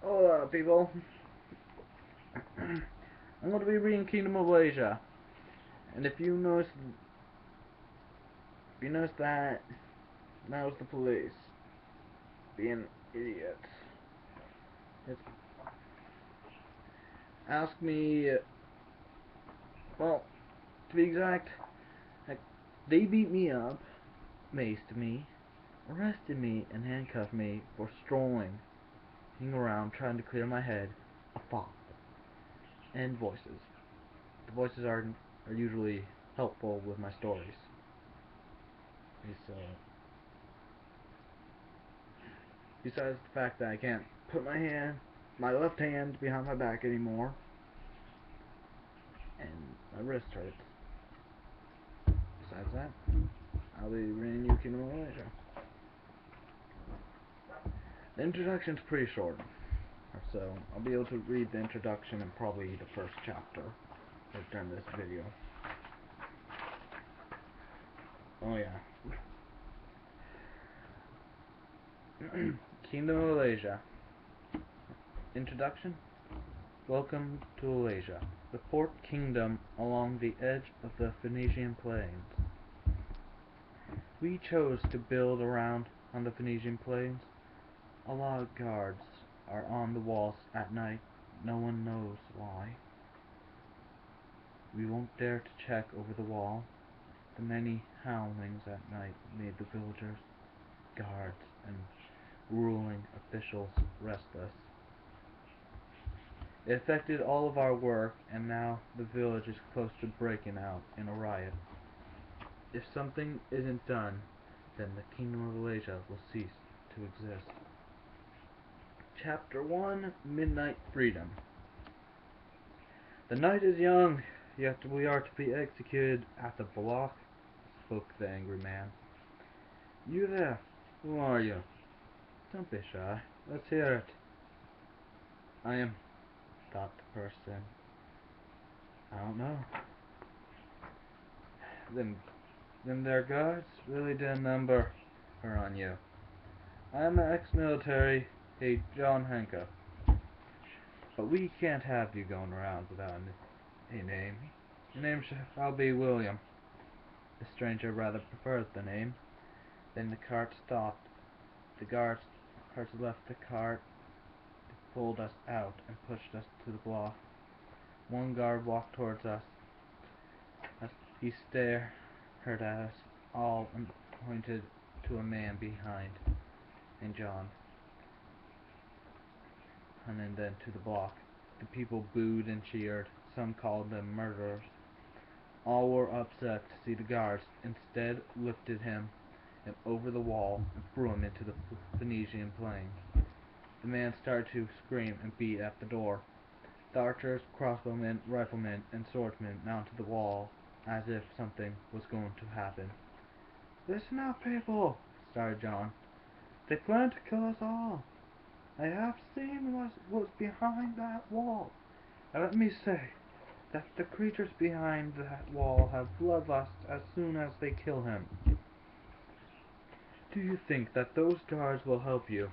Hola, people. I'm going to be reading Kingdom of Alasia, and if you notice that was the police being idiots. It's, ask me, well, to be exact, like, they beat me up, maced me, arrested me, and handcuffed me for strolling around trying to clear my head of fog and voices. The voices are usually helpful with my stories. So, besides the fact that I can't put my left hand behind my back anymore, and my wrist hurts. Besides that, I'll be reading you Kingdom of Alasia. The introduction's pretty short, so I'll be able to read the introduction and probably the first chapter during this video. Oh yeah. Kingdom of Alasia. Introduction. Welcome to Alasia, the fourth kingdom along the edge of the Phoenician plains. We chose to build around on the Phoenician plains. A lot of guards are on the walls at night. No one knows why. We won't dare to check over the wall. The many howlings at night made the villagers, guards, and ruling officials restless. It affected all of our work, and now the village is close to breaking out in a riot. If something isn't done, then the Kingdom of Alasia will cease to exist. Chapter 1, Midnight Freedom. The night is young, yet we are to be executed at the block, spoke the angry man. You there, who are you? Don't be shy, let's hear it. I am, thought the person. I don't know. Then their guards really did a number on you. I am an ex-military, a John Hanka. But we can't have you going around without a name. Your name shall be William. The stranger rather preferred the name. Then the cart stopped. The guards left the cart, pulled us out, and pushed us to the block. One guard walked towards us. He stared at us all and pointed to a man behind, and John, and then to the block. The people booed and cheered. Some called them murderers. All were upset to see the guards instead lifted him over the wall and threw him into the Phoenician plain. The man started to scream and beat at the door. The archers, crossbowmen, riflemen, and swordsmen mounted the wall as if something was going to happen. Listen up, people, started John. They plan to kill us all. I have seen what's behind that wall. And let me say that the creatures behind that wall have bloodlust as soon as they kill him. Do you think that those guards will help you?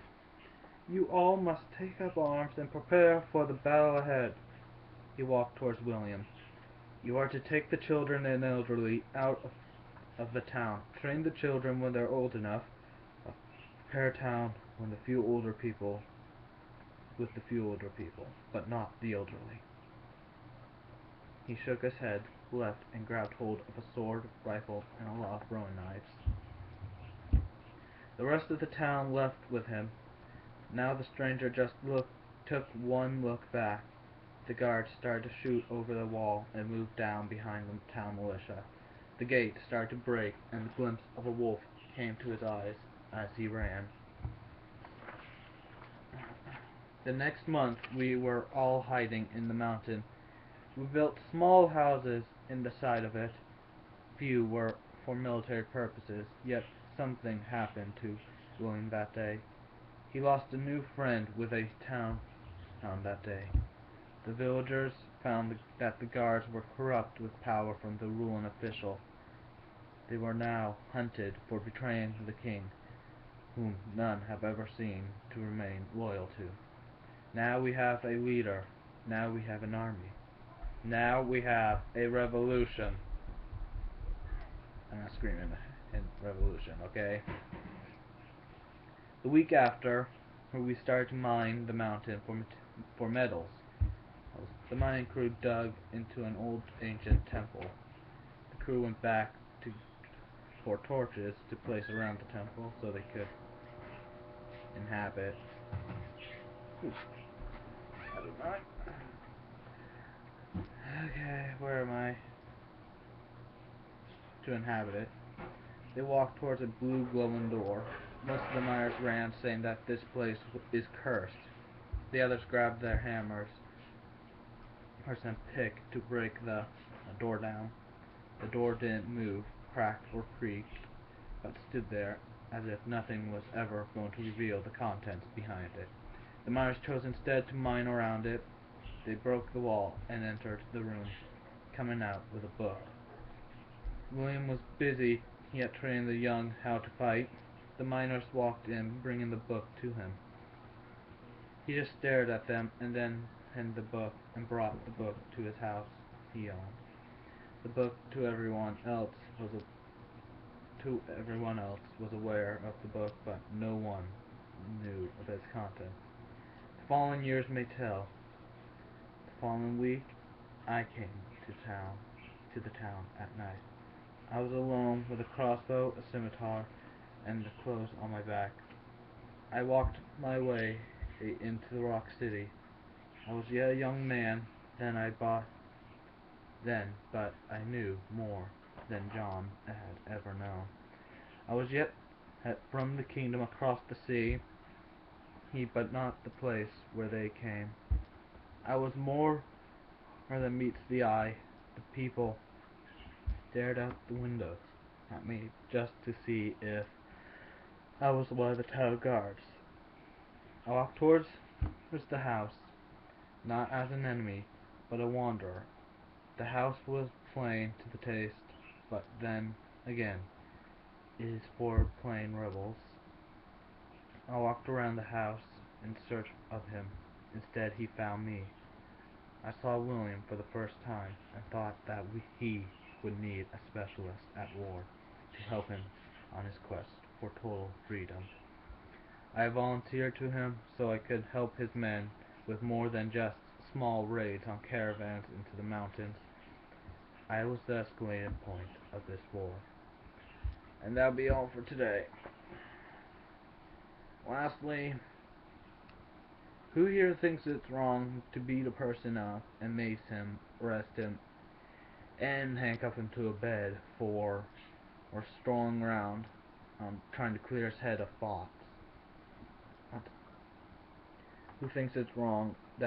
You all must take up arms and prepare for the battle ahead. He walked towards William. You are to take the children and elderly out of the town. Train the children when they're old enough. Prepare a town with the few older people, but not the elderly. He shook his head, left, and grabbed hold of a sword, rifle, and a lot of throwing knives. The rest of the town left with him. Now the stranger just took one look back. The guards started to shoot over the wall and moved down behind the town militia. The gate started to break, and the glimpse of a wolf came to his eyes as he ran. The next month we were all hiding in the mountain. We built small houses in the side of it. Few were for military purposes, yet something happened to William that day. He lost a new friend with a town that day. The villagers found that the guards were corrupt with power from the ruling official. They were now hunted for betraying the king, whom none have ever seen to remain loyal to. Now we have a leader. Now we have an army. Now we have a revolution. I'm not screaming in revolution, okay? The week after, we started to mine the mountain for metals. The mining crew dug into an old ancient temple. The crew went back to for torches to place around the temple so they could inhabit. Ooh, okay, where am I? To inhabit it. They walked towards a blue glowing door. Most of the miners ran, saying that this place is cursed. The others grabbed their hammers or some pick to break the door down. The door didn't move, crack, or creak, but stood there as if nothing was ever going to reveal the contents behind it. The miners chose instead to mine around it. They broke the wall and entered the room, coming out with a book. William was busy yet training the young how to fight. The miners walked in, bringing the book to him. He just stared at them and then handed the book and brought the book to his house he owned. The book to everyone else was aware of the book, but no one knew of its contents. The following years may tell. The following week, I came to the town at night. I was alone with a crossbow, a scimitar, and the clothes on my back. I walked my way into the rock city. I was yet a young man but I knew more than John had ever known. I was yet from the kingdom across the sea, but not the place where they came. I was more than meets the eye. The people stared out the windows at me just to see if I was one of the town guards. I walked towards the house, not as an enemy, but a wanderer. The house was plain to the taste, but then again, it is for plain rebels. I walked around the house in search of him. Instead, he found me. I saw William for the first time and thought that he would need a specialist at war to help him on his quest for total freedom. I volunteered to him so I could help his men with more than just small raids on caravans into the mountains. I was the escalating point of this war. And that'll be all for today. Lastly, who here thinks it's wrong to beat a person up and mace him, arrest him, and handcuff him to a bed or strolling around trying to clear his head of thoughts? Who thinks it's wrong that